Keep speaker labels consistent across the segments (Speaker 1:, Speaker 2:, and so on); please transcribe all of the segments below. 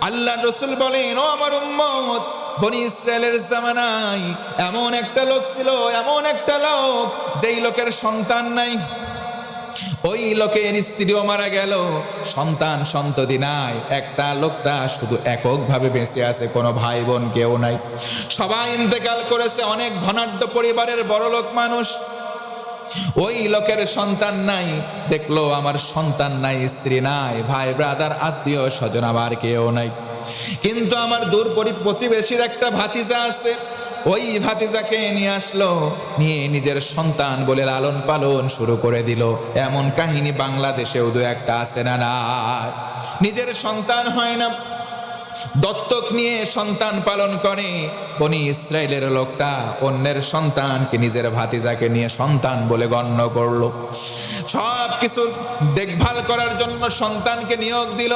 Speaker 1: আল্লাহ রাসূল বলেন, ও আমার উম্মত, বনি ইসরায়েলের জামানায় এমন একটা লোক ছিল, এমন একটা লোক যেই লোকের সন্তান নাই। ওই লোকের স্ত্রীও মারা গেল, সন্তান সন্ততি নাই। একটা লোকটা শুধু এককভাবে বেঁচে আছে, কোনো ভাই বোন কেউ নাই, সবাই ইন্তেকাল করেছে। অনেক ধনাঢ্য পরিবারের বড় লোক মানুষ। ওই লোকের সন্তান নাই, দেখলো আমার সন্তান নাই, স্ত্রী নাই, ভাই ব্রাদার আত্মীয় স্বজন আবার কেউ নাই। কিন্তু আমার দূর প্রতিবেশীর একটা ভাতিজা আছে। ওই ভাতিজাকে নিয়ে আসলো, নিয়ে নিজের সন্তান বলে লালন পালন শুরু করে দিল। এমন কাহিনী বাংলাদেশেও দু একটা আছে না? না, নিজের সন্তান হয় না, দত্তক নিয়ে সন্তান পালন করে। বনি ইসরায়েলের লোকটা অন্যের সন্তানকে নিজের ভাতিজাকে নিয়ে সন্তান বলে গণ্য করলো। সব কিছু দেখভাল করার জন্য সন্তানকে নিয়োগ দিল।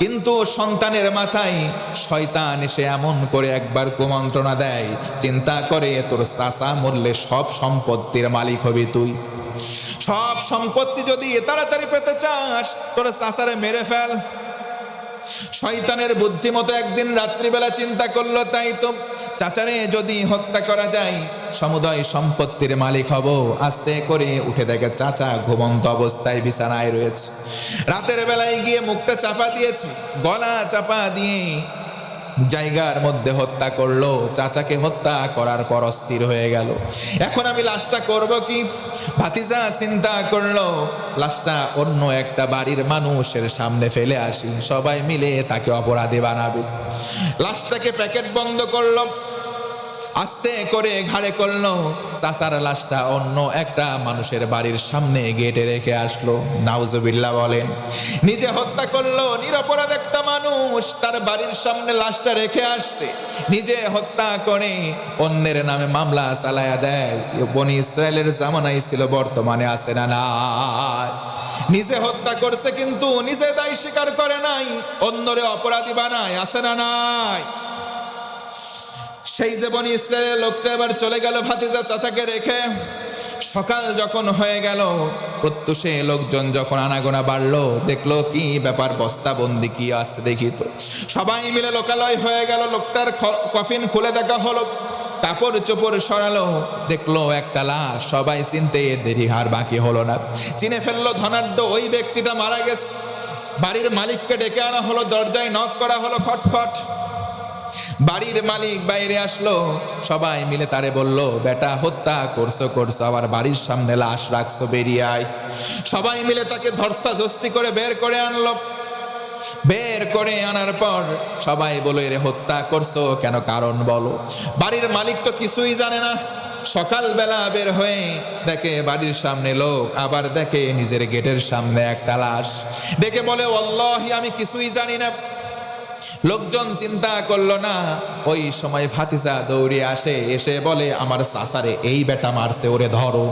Speaker 1: কিন্তু সন্তানের মাথায় শয়তান এসে এমন করে একবার কুমন্ত্রণা দেয়, চিন্তা করে তোর চাচা মরলে সব সম্পত্তির মালিক হবি তুই। সব সম্পত্তি যদি তাড়াতাড়ি পেতে চাস, তোর চাচারে মেরে ফেল। শয়তানের বুদ্ধিমতো একদিন রাত্রিবেলা চিন্তা করলো, তাই তো চাচারে যদি হত্যা করা যায় সমুদয় সম্পত্তির মালিক হব। আস্তে করে উঠে দেখে চাচা ঘুমন্ত অবস্থায় বিছানায় রয়েছে। রাতের বেলায় গিয়ে মুখটা চাপা দিয়েছে, গলা চাপা দিয়ে জায়গার মধ্যে হত্যা করলো। চাচাকে হত্যা করার পর অস্থির হয়ে গেল, এখন আমি লাশটা করব কি? ভাতিজা চিন্তা করলো, লাশটা অন্য একটা বাড়ির মানুষের সামনে ফেলে আসি, সবাই মিলে তাকে অপরাধী বানাবে। লাশটাকে প্যাকেট বন্ধ করলো, আস্তে করে ঘাড়ে করলো। চাচার লাশটা অন্য একটা মানুষের বাড়ির সামনে গেটে রেখে আসলো। নাউজুবিল্লাহ বলেন, নিজে হত্যা করলো। নিরপরাধ একটা মানুষ তার বাড়ির সামনে লাশটা রেখে আসছে, নিজে হত্যা করে অন্যের নামে মামলা চালায়া দেয়। বনি ইসরায়েলের জামানায় ছিল, বর্তমানে আছে না? না, নিজে হত্যা করছে কিন্তু নিজে দায় স্বীকার করে নাই, অন্যরে অপরাধী বানায়, আছে না? নাই। সেই যে বনি ইসরায়েলের লোকটা এবার চলে গেল ভাতিজা চাচাকে রেখে। সকাল যখন হয়ে গেল, প্রত্যুষে লোকজন যখন আনাগোনা বাড়লো, দেখলো কি ব্যাপার, বস্তাবন্দি কি আছে দেখি তো। সবাই মিলে লোকালয় হয়ে গেল। লোকটার কফিন খুলে দেখা হলো, কাপড় চোপড় সরালো, দেখলো একটা লাশ। সবাই চিনতে দেরি আর বাকি হলো না, চিনে ফেললো ধনাঢ্য ওই ব্যক্তিটা মারা গেছে। বাড়ির মালিককে ডেকে আনা হলো, দরজায় নক করা হলো, খটখট। বাড়ির মালিক বাইরে আসলো, সবাই মিলে তারে বলল, বেটা হত্যা করছো, আবার বাড়ির সামনে লাশ রাখছো, বেরিয়ে আয়। সবাই মিলে তাকে ধস্তাধস্তি করে বের করে আনলো। বের করে আনার পর সবাই বলো, এরে হত্যা করছো কেন, কারণ বলো। বাড়ির মালিক তো কিছুই জানে না। সকালবেলা বের হয়ে দেখে বাড়ির সামনে লোক, আবার দেখে নিজের গেটের সামনে একটা লাশ। ডেকে বলে, ওয়াল্লাহি আমি কিছুই জানি না। লোকজন চিন্তা করলো না। ওই সময় ভাতিজা দৌড়ে আসে, এসে বলে, আমার চাচারে এই বেটা মারছে, ওরে ধরো,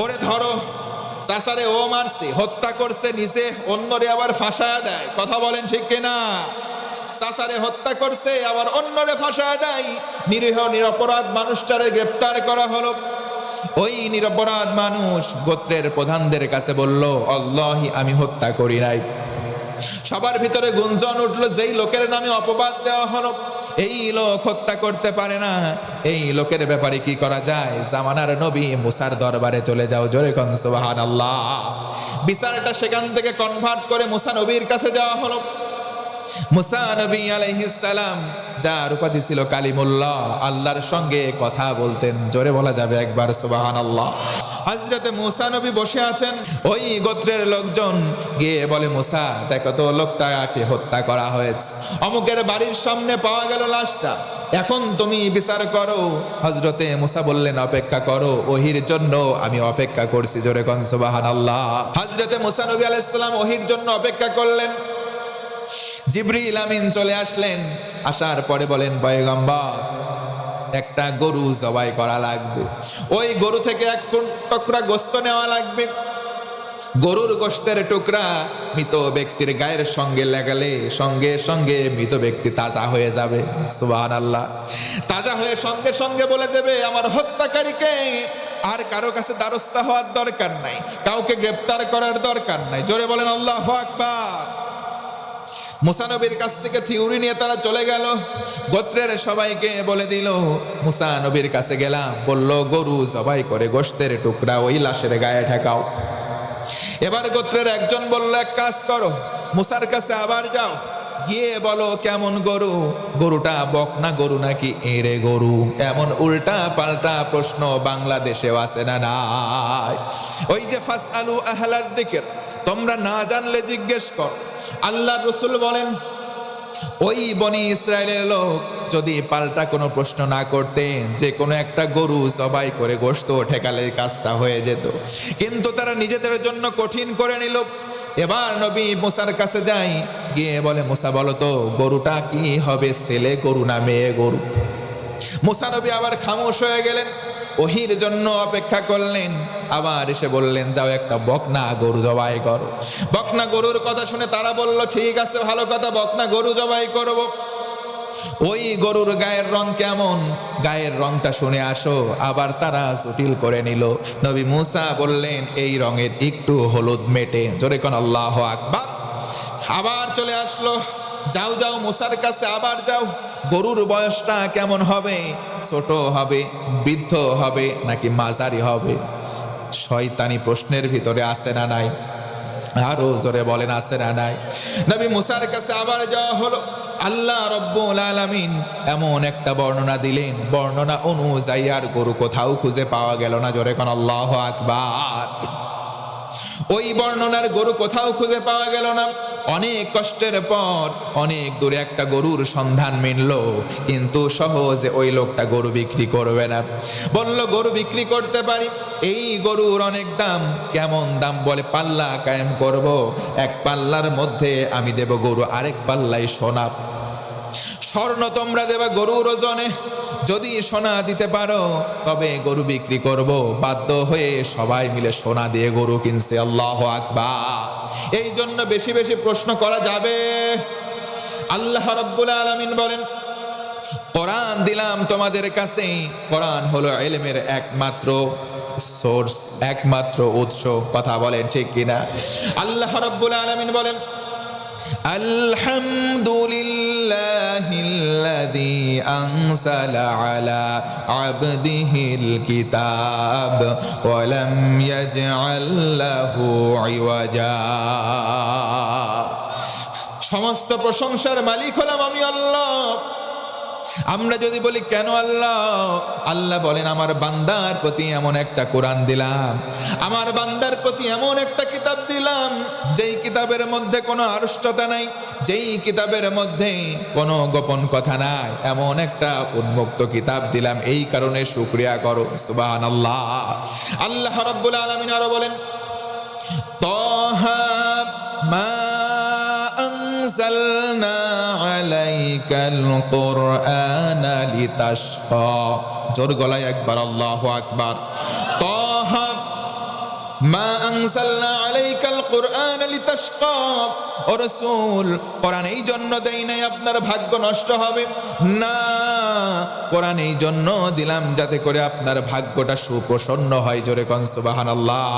Speaker 1: ওরে ধরো। চাচারে ও মারছে, হত্যা করছে নিজে, অন্যরে আবার ফাঁসায়া দেয়। কথা বলেন ঠিক কিনা? চাচারে হত্যা করছে, আবার অন্যরে ফাঁসায়া দেয়। নিরীহ নিরপরাধ মানুষটারে গ্রেপ্তার করা হলো। ওই নিরপরাধ মানুষ গোত্রের প্রধানদের কাছে বলল, আল্লাহি আমি হত্যা করি নাই। সবার ভিতরে গুঞ্জন উঠলো, যেই লোকের নামে অপবাদ দেওয়া হলো, এই লোক হত্যা করতে পারে না, এই লোকের ব্যাপারে কি করা যায়? জামানার নবী মুসার দরবারে চলে যাও, জোরে কোন সুবহানাল্লাহ। বিচারটা সেখান থেকে কনভার্ট করে মুসা নবীর কাছে যাওয়া হলো। মুসা নবী আলাইহিস সালাম, যার উপাধি ছিল কালিমুল্লাহ, আল্লাহর সঙ্গে কথা বলতেন, জোরে বলা যাবে একবার সুবহানাল্লাহ। হযরতে মুসা নবী বসে আছেন, ওই গোত্রের লোকজন গিয়ে বলে, মুসা দেখো তো লোকটাকে হত্যা করা হয়েছে, অমুকের বাড়ির সামনে পাওয়া গেল লাশটা, এখন তুমি বিচার করো। হযরতে মুসা বললেন, অপেক্ষা করো, ওহির জন্য আমি অপেক্ষা করছি, জোরে কোন সুবহানাল্লাহ। হযরতে মুসা নবী আলাইহিস সালাম ওহির জন্য অপেক্ষা করলেন। জিবরিল আমিন চলে আসলেন, আসার পরে বলেন, পয়গম্বর একটা গরু জবাই করা লাগবে, ওই গরু থেকে এক টুকরা গোশত নেওয়া লাগবে। গরুর গোশতের টুকরা মৃত ব্যক্তির গায়ের সঙ্গে লাগালে সঙ্গে সঙ্গে মৃত ব্যক্তি তাজা হয়ে যাবে। সুবহানাল্লাহ। তাজা হয়ে সঙ্গে সঙ্গে বলে দেবে, আমার হত্যাকারীকে। আর কারো কাছে দ্বারস্থ হওয়ার দরকার নাই, কাউকে গ্রেপ্তার করার দরকার নাই, জোরে বলেন আল্লাহু আকবার। মুসা নবীর কাছ থেকে থিউরি নিয়ে তারা চলে গেল, গোত্রের সবাইকে বলে দিল। মুসা নবীর কাছে গেলাম, বলল গরু জবাই করে গোশতের টুকরা ওই লাশের গায়ে ঠেকাও। এবার গোত্রের একজন বলল, এক কাজ করো, মুসার কাছে আবার যাও, গিয়ে বলো কেমন গরু, গরুটা বকনা গরু নাকি এড়ে গরু। এমন উল্টা পাল্টা প্রশ্ন বাংলাদেশেও আছে না নাই? ওই যে ফাসআলু আহলাদ যিকর, তোমরা না জানলে জিজ্ঞেস কর। আল্লাহর রাসূল বলেন, ওই বনি ইসরায়েলের লোক যদি পাল্টা কোনো প্রশ্ন না করতেন, যে কোনো একটা গরু জবাই করে গোশত ঠেকালে কাজটা হয়ে যেত, কিন্তু তারা নিজেদের জন্য কঠিন করে নিল। এবার নবী মুসার কাছে যাই, গিয়ে বলে, মুসা বলো তো গরুটা কি হবে, ছেলে গরু না মেয়ে গরু? মুসা নবী আবার খামোশ হয়ে গেলেন, ওহির জন্য অপেক্ষা করলেন। আবার এসে বললেন, যাও একটা বকনা গরু জবাই করো। বকনা গরুর কথা শুনে তারা বলল, ঠিক আছে, ভালো কথা, বকনা গরু জবাই করব। ওই গরুর গায়ের রং কেমন, গায়ের রংটা শুনে আসো। আবার তারা জটিল করে নিল। নবী মুসা বললেন, এই রঙের একটু হলুদ মেটে। জোরে কোন আল্লাহু আকবার। আবার চলে আসলো, যাও যাও মুসার কাছে আবার যাও, গরুর বয়সটা কেমন হবে, ছোট হবে, বৃদ্ধ হবে নাকি মাঝারি হবে? শয়তানি প্রশ্নের ভিতরে আছে না নাই? আরো জোরে বলেন, আছে না নাই? নবী মুসার কাছে আবার যাওয়া হলো। আল্লাহ রব্বুল আলামিন এমন একটা বর্ণনা দিলেন, বর্ণনা অনুযায়ী আর গরু কোথাও খুঁজে পাওয়া গেল না। জোরে কোন আল্লাহু আকবার। ওই বর্ণনার গরু কোথাও খুঁজে পাওয়া গেল না। অনেক কষ্টের পর অনেক দূরে একটা গরুর সন্ধান মিলল, কিন্তু সহজে ওই লোকটা গরু বিক্রি করবে না। বলল, গরু বিক্রি করতে পারি, এই গরুর অনেক দাম। কেমন দাম? বলে, পাল্লা কায়েম করব, এক পাল্লার মধ্যে আমি দেব গরু, আরেক পাল্লাই সোনা। স্বর্ণ তোমরা দেবা গরুর ওজনে, যদি সোনা দিতে পারো তবে গরু বিক্রি করব। বাধ্য হয়ে সবাই মিলে সোনা দিয়ে গরু কিনছে। আল্লাহু আকবার। এই জন্য বেশি বেশি প্রশ্ন করা যাবে। আল্লাহ রাব্বুল আলামিন বলেন, কোরআন দিলাম তোমাদের কাছে, কোরআন হলো ইলমের একমাত্র সোর্স, একমাত্র উৎস। কথা বলেন ঠিক কিনা? আল্লাহ রাব্বুল আলামিন বলেন, আলহামদুলিল্লাহিল্লাযী আনজালা আলা আবদিহিল কিতাব ওয়া লাম ইয়াজআল লাহু ইওয়াজা। সমস্ত প্রশংসার মালিক হলাম আমি আল্লাহ। আমরা যদি বলি কেন আল্লাহ, আল্লাহ বলেন, আমার বান্দার প্রতি এমন একটা কোরআন দিলাম, আমার বান্দার প্রতি এমন একটা কিতাব দিলাম, যেই কিতাবের মধ্যে কোনো আড়ষ্টতা নাই, যেই কিতাবের মধ্যে কোনো গোপন কথা নাই, এমন একটা উন্মুক্ত কিতাব দিলাম। এই কারণে শুকরিয়া করো। সুবহানাল্লাহ। আল্লাহ রাব্বুল আলামিন আরো বলেন, তাহা মা أنزلنا عليك القرآن لتشقى। জোর গলায় একবার আল্লাহু আকবার। তাহা মা আনজালনা আলাইকাল কুরআন লিতাশকা। ও রাসূল, কোরআন এই জন্য দেই নাই আপনার ভাগ্য নষ্ট হবে না, কোরআন এই জন্য দিলাম যাতে করে আপনার ভাগ্যটা সুপ্রসন্ন হয়। জোরে কোন সুবহানাল্লাহ।